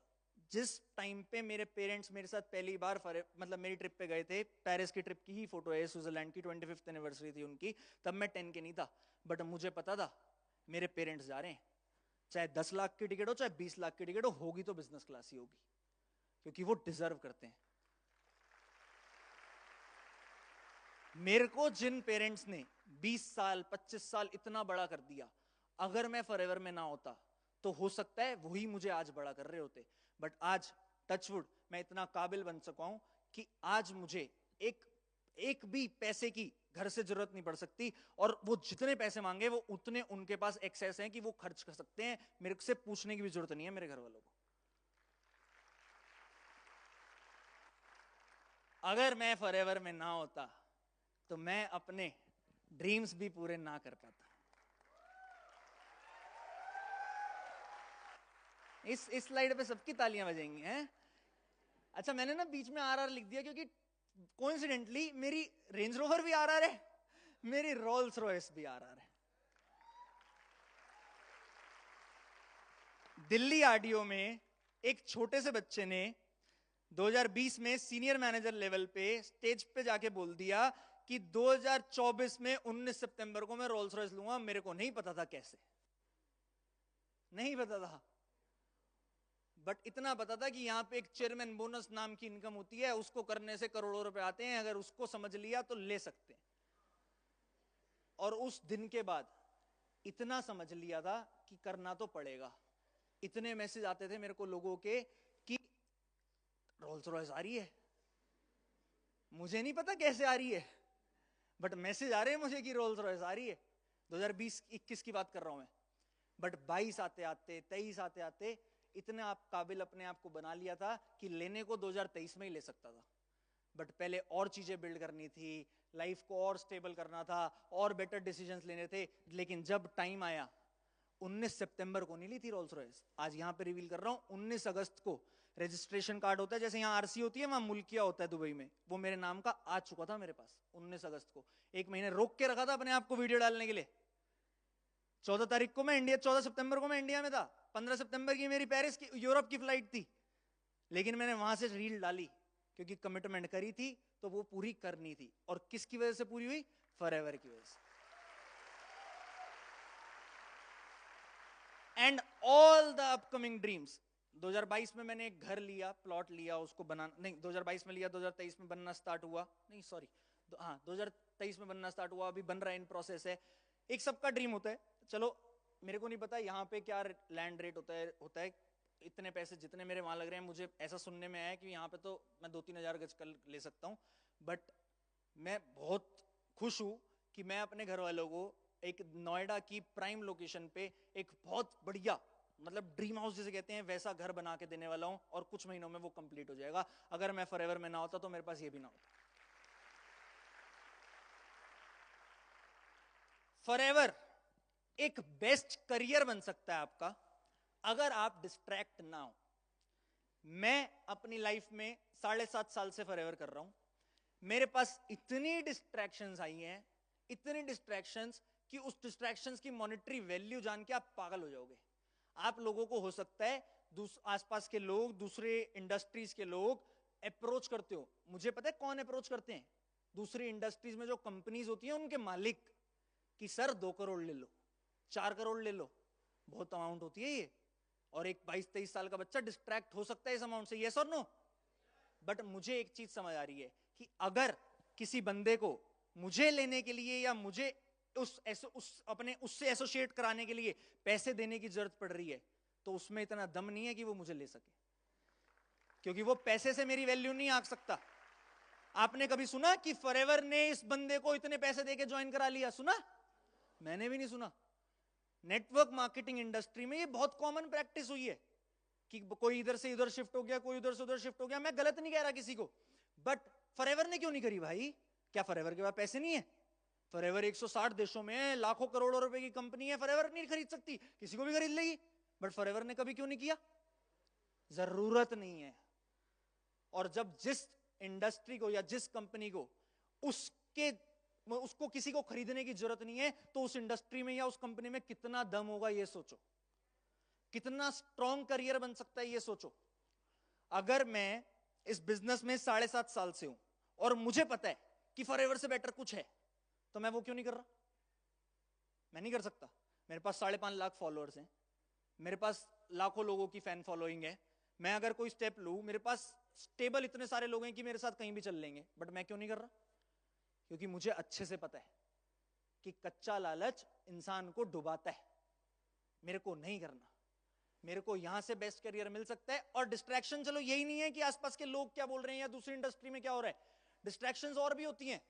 जिस टाइम पे मेरे पेरेंट्स मेरे साथ पहली बार मतलब मेरी ट्रिप पे गए थे, पेरिस की ट्रिप की ही फोटो है, स्विट्जरलैंड की 25th एनिवर्सरी थी उनकी, तब मैं 10 के नहीं था, बट मुझे पता था मेरे पेरेंट्स जा रहे हैं, चाहे 10 लाख की टिकट हो चाहे 20 लाख की टिकट हो, होगी तो बिजनेस क्लास ही होगी, क्योंकि वो डिजर्व करते हैं। मेरे को जिन पेरेंट्स ने 20 साल 25 साल इतना बड़ा कर दिया, अगर मैं फॉरएवर में ना होता तो हो सकता है वही मुझे आज बड़ा कर रहे होते, बट आज टचवुड मैं इतना काबिल बन सका हूं कि आज मुझे एक भी पैसे की घर से जरूरत नहीं पड़ सकती, और वो जितने पैसे मांगे वो उतने उनके पास एक्सेस हैं कि वो खर्च कर सकते हैं, मेरे से पूछने की भी जरूरत नहीं है मेरे घर वालों को। अगर मैं फॉरएवर में ना होता तो मैं अपने ड्रीम्स भी पूरे ना कर पाता। इस स्लाइड पे सबकी तालियां बजेंगी हैं। अच्छा, मैंने ना बीच में आरआर लिख दिया क्योंकि कोइंसिडेंटली मेरी रेंज रोवर भी आरआर है, मेरी रोल्स रॉयस भी आरआर है। दिल्ली आरडीओ में एक छोटे से बच्चे ने 2020 में सीनियर मैनेजर लेवल पे स्टेज पे जाके बोल दिया कि 2024 में 19 सितंबर को मैं रोल्स रॉयस लूंगा। मेरे को नहीं पता था कैसे, नहीं पता था, बट इतना पता था कि यहां पे एक चेयरमैन बोनस नाम की इनकम होती है, उसको करने से करोड़ों रुपए आते हैं, अगर उसको समझ लिया तो ले सकते हैं। और उस दिन के बाद इतना समझ लिया था कि करना तो पड़ेगा। इतने मैसेज आते थे मेरे को लोगों के कि रोल्स रॉयस आ रही है, मुझे नहीं पता कैसे आ रही है, बट मैसेज आ रहे हैं मुझे कि रोल्स रॉयस आ रही है। 2020-21 की बात कर रहा हूं मैं, बट 22 आते आते 23 आते आते इतने आप काबिल अपने आप को बना लिया था कि लेने को 2023 में ही ले सकता था, बट पहले और चीजें बिल्ड करनी थी, लाइफ को और स्टेबल करना था, और बेटर डिसीजंस लेने थे। लेकिन जब टाइम आया, 19 सितंबर को नहीं ली थी रोल्स रॉयस, आज यहां पे रिवील कर रहा हूं, 19 अगस्त को रजिस्ट्रेशन कार्ड होता है, जैसे यहाँ आरसी होती है वहां मुल्किया होता है दुबई में, वो मेरे नाम का आ चुका था मेरे पास 19 अगस्त को। एक महीने रोक के रखा था अपने आप को वीडियो डालने के लिए। 14 तारीख को मैं इंडिया, 14 सितंबर को मैं इंडिया में था, 15 सितंबर की मेरी पेरिस की यूरोप की फ्लाइट थी, लेकिन मैंने वहां से रील डाली क्योंकि कमिटमेंट करी थी तो वो पूरी करनी थी। और किसकी वजह से पूरी हुई? फॉरएवर की वजह से। And all the upcoming dreams. 2022 में मैंने एक घर लिया, प्लॉट लिया, उसको बनाना नहीं 2022 में लिया, 2023 में बनना स्टार्ट हुआ, नहीं सॉरी हाँ 2023 में बनना स्टार्ट हुआ, अभी बन रहा है, इन प्रोसेस है। एक सबका ड्रीम होता है, चलो मेरे को नहीं पता यहाँ पे क्या लैंड रेट होता है, इतने पैसे जितने मेरे वहां लग रहे हैं, मुझे ऐसा सुनने में आया है कि यहाँ पे तो मैं 2-3 हजार गज कर ले सकता हूँ, बट मैं बहुत खुश हूं कि मैं अपने घर वालों को एक नोएडा की प्राइम लोकेशन पे एक बहुत बढ़िया, मतलब ड्रीम हाउस जिसे कहते हैं वैसा घर बना के देने वाला हूं, और कुछ महीनों में वो कंप्लीट हो जाएगा। अगर मैं फॉरएवर में ना होता तो मेरे पास ये भी ना होता। फॉरएवर एक बेस्ट करियर बन सकता है आपका अगर आप डिस्ट्रैक्ट ना हो। मैं अपनी लाइफ में 7.5 साल से फॉरएवर कर रहा हूं, मेरे पास इतनी डिस्ट्रैक्शंस आई हैं, इतनी डिस्ट्रैक्शंस कि उस डिस्ट्रैक्शंस की मॉनेटरी वैल्यू जान के आप पागल हो जाओगे। आप लोगों को हो सकता है आसपास के लोग, दूसरे इंडस्ट्रीज के लोग अप्रोच करते हो, मुझे पता है कौन अप्रोच करते हैं, दूसरी इंडस्ट्रीज में जो कंपनीज होती हैं उनके मालिक, कि सर 2 करोड़ ले लो, 4 करोड़ ले लो, बहुत अमाउंट होती है ये, और एक 22-23 साल का बच्चा डिस्ट्रैक्ट हो सकता है इस अमाउंट से, यस और नो। बट मुझे एक चीज समझ आ रही है कि अगर किसी बंदे को मुझे लेने के लिए या मुझे अपने उससे एसोसिएट कराने के लिए पैसे देने की जरूरत पड़ रही है, तो उसमें इतना दम नहीं है कि वो मुझे ले सके, क्योंकि वो पैसे से मेरी वैल्यू नहीं आंक सकता। आपने कभी सुना कि फॉरएवर ने इस बंदे को इतने पैसे देके ज्वाइन करा लिया? सुना? मैंने भी नहीं सुना। नेटवर्क मार्केटिंग इंडस्ट्री में ये बहुत कॉमन प्रैक्टिस हुई है कि कोई इधर से इधर शिफ्ट हो गया, कोई उधर से उधर शिफ्ट हो गया। मैं गलत नहीं कह रहा किसी को, बट फॉरएवर ने क्यों नहीं करी भाई? क्या फॉरएवर के पास पैसे नहीं है? फॉरएवर 160 देशों में है, लाखों करोड़ों रुपए की कंपनी है, फॉरएवर नहीं खरीद सकती? किसी को भी खरीद लेगी, बट फॉरएवर ने कभी क्यों नहीं किया? जरूरत नहीं है। और जब जिस इंडस्ट्री को या जिस कंपनी को उसको किसी को खरीदने की जरूरत नहीं है, तो उस इंडस्ट्री में या उस कंपनी में कितना दम होगा ये सोचो, कितना स्ट्रॉन्ग करियर बन सकता है ये सोचो। अगर मैं इस बिजनेस में 7.5 साल से हूं और मुझे पता है कि फॉरएवर से बेटर कुछ है, तो मैं वो क्यों नहीं कर रहा? मैं नहीं कर सकता। मेरे पास 5.5 लाख फॉलोअर्स हैं, मेरे पास लाखों लोगों की फैन फॉलोइंग है। मैं अगर कोई स्टेप लूं, मेरे पास स्टेबल इतने सारे लोग हैं कि मेरे साथ कहीं भी चल लेंगे, बट मैं क्यों नहीं कर रहा? क्योंकि मुझे अच्छे से पता है कि कच्चा लालच इंसान को डुबाता है। मेरे को नहीं करना। मेरे को यहां से बेस्ट करियर मिल सकता है। और डिस्ट्रैक्शन, चलो यही नहीं है कि आसपास के लोग क्या बोल रहे हैं या दूसरी इंडस्ट्री में क्या हो रहा है, डिस्ट्रैक्शंस और भी होती हैं।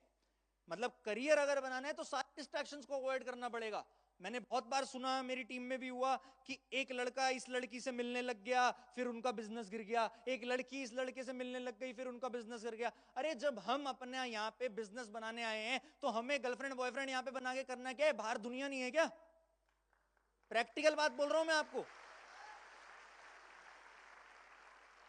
मतलब करियर अगर बनाना है तो सारे डिस्ट्रैक्शंस को अवॉइड करना पड़ेगा। मैंने बहुत बार सुना, मेरी टीम में भी हुआ कि एक लड़का इस लड़की से मिलने लग गया, फिर उनका बिजनेस गिर गया। एक लड़की इस लड़के से मिलने लग गई, फिर उनका बिजनेस गिर गया। अरे जब हम अपने यहाँ पे बिजनेस बनाने आए हैं तो हमें गर्लफ्रेंड बॉयफ्रेंड यहाँ पे बना के करना क्या है? बाहर दुनिया नहीं है क्या? प्रैक्टिकल बात बोल रहा हूं मैं आपको।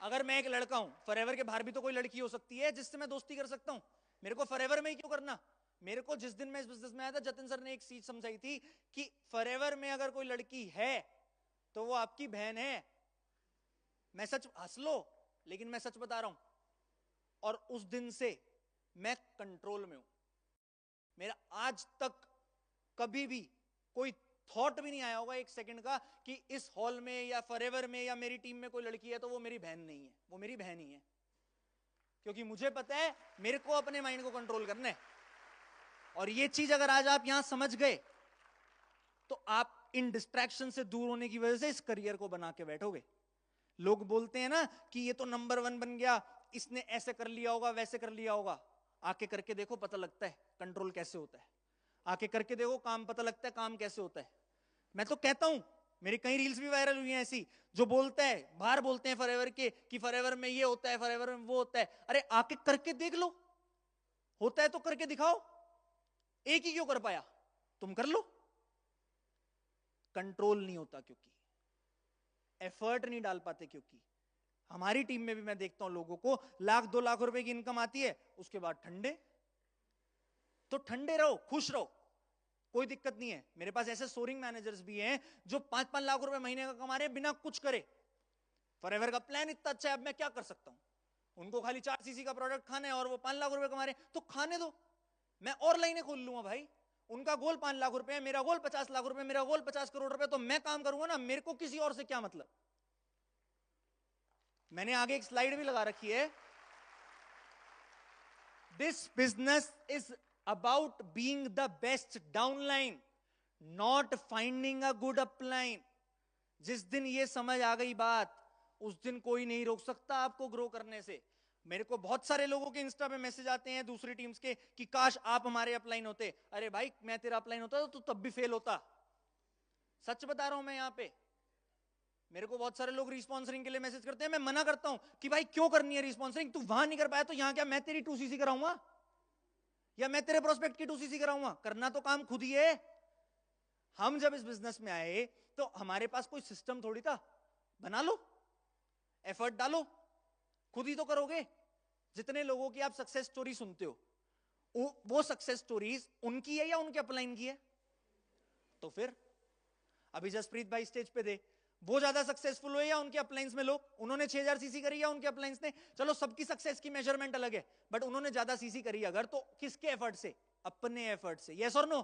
अगर मैं एक लड़का हूं, फॉरएवर के बाहर भी तो कोई लड़की हो सकती है जिससे मैं दोस्ती कर सकता हूं। मेरे को फॉरएवर में ही क्यों करना? मेरे को जिस दिन मैं इस बिजनेस में आया था, जतिन सर ने एक चीज समझाई थी कि फॉरएवर में अगर कोई लड़की है तो वो आपकी बहन है। मैं सच, हंस लो, लेकिन मैं सच बता रहा हूं। और उस दिन से मैं कंट्रोल में हूं। मेरा आज तक कभी भी कोई थॉट भी नहीं आया होगा एक सेकंड का कि इस हॉल में या फॉरएवर में या मेरी टीम में कोई लड़की है तो वो मेरी बहन नहीं है। वो मेरी बहन ही है, क्योंकि मुझे पता है मेरे को अपने माइंड को कंट्रोल करना है। और ये चीज अगर आज आप यहां समझ गए तो आप इन डिस्ट्रैक्शन से दूर होने की वजह से इस करियर को बना के बैठोगे। लोग बोलते हैं ना कि ये तो नंबर 1 बन गया, इसने ऐसे कर लिया होगा, वैसे कर लिया होगा। आके करके देखो, पता लगता है कंट्रोल कैसे होता है। आके करके देखो, काम पता लगता है काम कैसे होता है। मैं तो कहता हूं, मेरी कई रील्स भी वायरल हुई हैं ऐसी, जो बोलता है, बाहर बोलते हैं फॉरएवर के कि फॉरएवर में ये होता है, फॉरएवर में वो होता है। अरे आके करके देख लो, होता है तो करके दिखाओ। एक ही क्यों कर पाया? तुम कर लो। कंट्रोल नहीं होता क्योंकि एफर्ट नहीं डाल पाते। क्योंकि हमारी टीम में भी मैं देखता हूं लोगों को 1-2 लाख रुपए की इनकम आती है, उसके बाद ठंडे। तो ठंडे रहो, खुश रहो, कोई दिक्कत नहीं है। मेरे पास ऐसे सोरिंग मैनेजर्स भी हैं जो 5-5 लाख रुपए महीने का कमा रहे हैं बिना कुछ करे। फॉरएवर का प्लान इतना अच्छा है, अब मैं क्या कर सकता हूं? उनको खाली 4 सीसी का प्रोडक्ट खाना है और वो 5 लाख रुपए कमा रहे हैं, तो खाने दो। मैं और लाइनें खोल लूंगा भाई। उनका गोल 5 लाख रुपए है, मेरा गोल 50 लाख रुपए, मेरा गोल 50 करोड़ रुपए, तो मैं काम करूंगा ना। मेरे को किसी और से क्या मतलब? मैंने आगे एक स्लाइड भी लगा रखी है। This business is about being the best downline, not finding a good upline. जिस दिन ये समझ आ गई बात, उस दिन कोई नहीं रोक सकता आपको ग्रो करने से। मेरे को बहुत सारे लोगों के इंस्टा पे मैसेज आते हैं दूसरी टीम्स के कि काश आप हमारे अपलाइन होते। अरे भाई, मैं तेरा अपलाइन होता तो तब भी फेल होता। सच बता रहा हूं मैं यहां पे। मेरे को बहुत सारे लोग रिस्पॉन्सरिंग के लिए मैसेज करते हैं, मैं मना करता हूं कि भाई क्यों करनी है रिस्पॉन्सरिंग? तू वहां नहीं कर पाया तो यहां क्या मैं तेरी 2cc कराऊंगा या मैं तेरे प्रोस्पेक्ट की 2cc कराऊंगा? करना तो काम खुद ही है। हम जब इस बिजनेस में आए तो हमारे पास कोई सिस्टम थोड़ी था। बना लो, एफर्ट डालो, खुद ही तो करोगे। जितने लोगों की आप सक्सेस स्टोरी सुनते हो, वो सक्सेस स्टोरीज उनकी है या उनके अपलाइन की है? तो फिर अभी जसप्रीत भाई स्टेज पे थे, वो ज्यादा सक्सेसफुल हुए या उनके अपलाइंस में लोग? उन्होंने 6000 सीसी करी या उनके अपलाइंस ने? चलो सबकी सक्सेस की मेजरमेंट अलग है, बट उन्होंने ज्यादा सीसी करी अगर, तो किसके एफर्ट से? अपने एफर्ट से। यस और नो?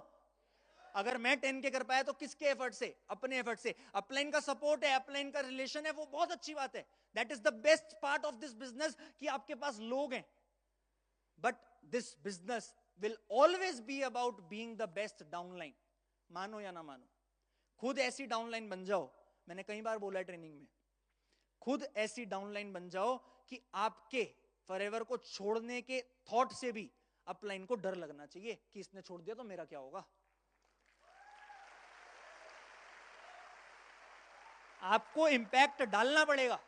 अगर मैं 10 के कर पाया तो किसके एफर्ट से? अपने एफर्ट से। अपलाइन का सपोर्ट है, अपलाइन का रिलेशन है, वो बहुत अच्छी बात है। That is the best part of this business कि आपके पास लोग हैं। But this business will always be about being the best downline. मानो या ना मानो, खुद ऐसी डाउनलाइन बन जाओ। मैंने कई बार बोला है ट्रेनिंग में, खुद ऐसी डाउनलाइन बन जाओ कि आपके फॉरएवर को छोड़ने के थॉट से भी अपलाइन को डर लगना चाहिए कि इसने छोड़ दिया तो मेरा क्या होगा। आपको इंपैक्ट डालना पड़ेगा,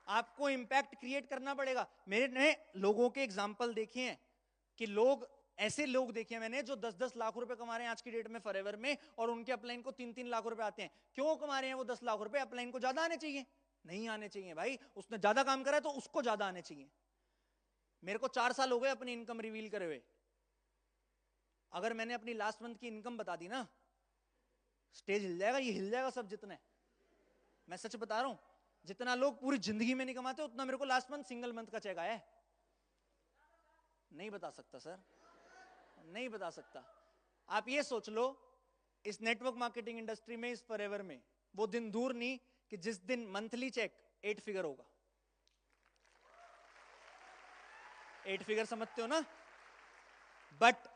आपको इंपैक्ट क्रिएट करना पड़ेगा। मैंने लोगों के एग्जाम्पल देखे हैं कि लोग, ऐसे लोग देखे मैंने जो 10-10 लाख रुपए कमा रहे हैं आज की डेट में फॉरएवर में, और उनके अपलाइन को 3-3 लाख रुपए आते हैं। क्यों कमा रहे हैं वो 10 लाख रुपए? अपलाइन को ज्यादा आने चाहिए? नहीं आने चाहिए भाई। उसने ज्यादा काम करा है तो उसको ज्यादा आने चाहिए। मेरे को 4 साल हो गए अपनी इनकम रिवील करे हुए। अगर मैंने अपनी लास्ट मंथ की इनकम बता दी ना, स्टेज हिल जाएगा, ये हिल जाएगा सब जितने। मैं सच बता रहा हूं। जितना लोग पूरी जिंदगी में नहीं कमाते उतना मेरे को लास्ट मंथ सिंगल मंथ का चेक आया है। नहीं बता सकता सर, नहीं बता सकता। आप ये सोच लो, इस नेटवर्क मार्केटिंग इंडस्ट्री में, इस फॉरएवर में, वो दिन दूर नहीं कि जिस दिन मंथली चेक 8 फिगर होगा। 8 फिगर समझते हो ना? बट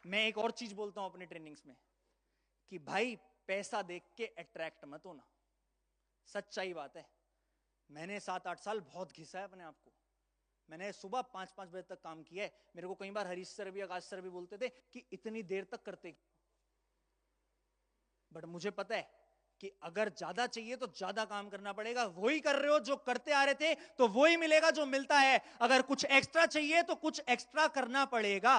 मैं एक और चीज बोलता हूं अपने ट्रेनिंग्स में कि भाई पैसा देख के अट्रैक्ट मत होना। सच्चाई बात है। मैंने 7-8 साल बहुत घिसा है अपने आप को। मैंने सुबह 5-5 बजे तक काम किया है। मेरे को कई बार हरीश सर भी, आकाश सर भी बोलते थे कि इतनी देर तक करते, बट मुझे पता है कि अगर ज्यादा चाहिए तो ज्यादा काम करना पड़ेगा। वही कर रहे हो जो करते आ रहे थे, तो वही मिलेगा जो मिलता है। अगर कुछ एक्स्ट्रा चाहिए तो कुछ एक्स्ट्रा करना पड़ेगा।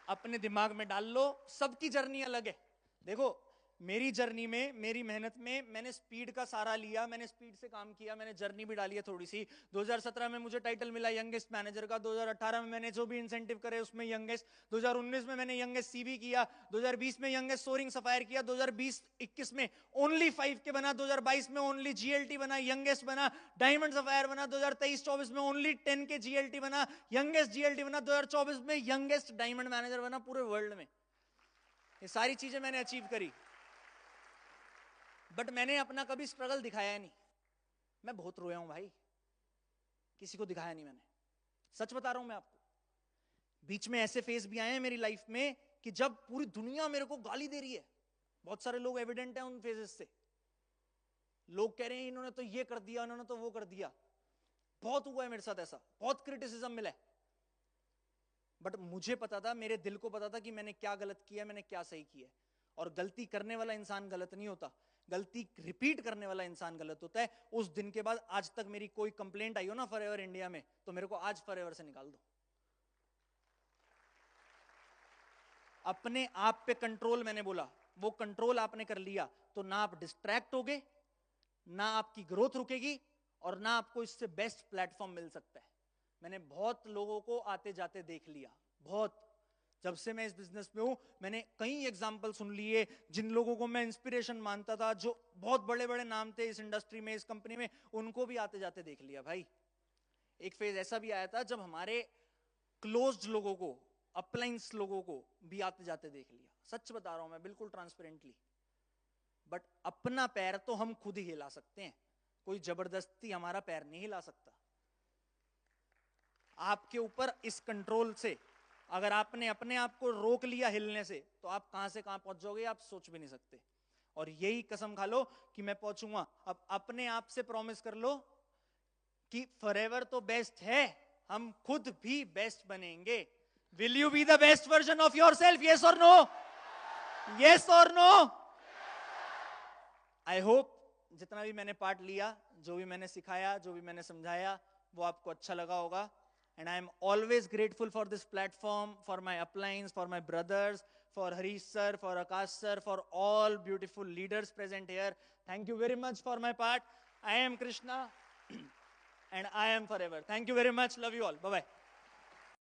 अपने दिमाग में डाल लो, सबकी जर्नी अलग है। देखो मेरी जर्नी में, मेरी मेहनत में, मैंने स्पीड का सारा लिया, मैंने स्पीड से काम किया, मैंने जर्नी भी डाली है थोड़ी सी। 2017 में मुझे टाइटल मिला यंगेस्ट मैनेजर का। 2018 में मैंने जो भी इंसेंटिव करे उसमें यंगेस्ट। 2019 में मैंने यंगेस्ट सीबी किया। 2020 में यंगेस्ट सोरिंग सफायर किया। 2020-21 में ओनली 5 के बना। 2022 में ओनली जीएलटी बना, यंगेस्ट बना। डायमंड सफायर बना। 2023-24 में ओनली 10 के जीएलटी बना, यंगेस्ट जीएलटी बना। 2024 में यंगेस्ट डायमंड मैनेजर बना पूरे वर्ल्ड में। ये सारी चीजें मैंने अचीव करी, बट मैंने अपना कभी स्ट्रगल दिखाया नहीं। मैं बहुत रोया हूं भाई, किसी को दिखाया नहीं मैंने। सच बता रहा हूं मैं आपको। बीच में ऐसे फेज भी आए हैं मेरी लाइफ में कि जब पूरी दुनिया मेरे को गाली दे रही है। बहुत सारे लोग एविडेंट हैं उन फेजेस से। लोग कह रहे हैं इन्होंने तो ये कर दिया, इन्होंने तो वो कर दिया। बहुत हुआ है मेरे साथ ऐसा, बहुत क्रिटिसिज्म मिला है। बट मुझे पता था, मेरे दिल को पता था कि मैंने क्या गलत किया, मैंने क्या सही किया। और गलती करने वाला इंसान गलत नहीं होता, गलती रिपीट करने वाला इंसान गलत होता है। उस दिन के बाद आज तक मेरी कोई कंप्लेंट आई हो ना फॉरएवर इंडिया में, तो मेरे को आज फॉरएवर से निकाल दो। अपने आप पे कंट्रोल, मैंने बोला, वो कंट्रोल आपने कर लिया तो ना आप डिस्ट्रैक्ट होगे, ना आपकी ग्रोथ रुकेगी, और ना आपको इससे बेस्ट प्लेटफॉर्म मिल सकता है। मैंने बहुत लोगों को आते जाते देख लिया, बहुत। जब से मैं इस बिजनेस में हूं, मैंने कई एग्जाम्पल सुन लिए। जिन लोगों को मैं इंस्पिरेशन मानता था, जो बहुत बड़े बड़े नाम थे इस इंडस्ट्री में, इस कंपनी में, उनको भी आते जाते देख लिया भाई। एक फेज ऐसा भी आया था जब हमारे क्लोज्ड लोगों को, अपलाइंस लोगों को भी आते जाते देख लिया। सच बता रहा हूं मैं, बिल्कुल ट्रांसपेरेंटली। बट अपना पैर तो हम खुद ही हिला सकते हैं, कोई जबरदस्ती हमारा पैर नहीं हिला सकता। आपके ऊपर इस कंट्रोल से, अगर आपने अपने आप को रोक लिया हिलने से, तो आप कहां से कहां पहुंच जाओगे आप सोच भी नहीं सकते। और यही कसम खा लो कि मैं पहुंचूंगा। अब अपने आप से प्रॉमिस कर लो कि फॉरएवर तो बेस्ट है, हम खुद भी बेस्ट बनेंगे। Will you be the best version of yourself? Yes और नो? यस और नो? आई होप जितना भी मैंने पार्ट लिया, जो भी मैंने सिखाया, जो भी मैंने समझाया, वो आपको अच्छा लगा होगा। And I am always grateful for this platform, for my uplines, for my brothers, for Harish sir, for Akash sir, for all beautiful leaders present here. Thank you very much for my part. I am Krishna and I am forever. Thank you very much. Love you all. Bye-bye.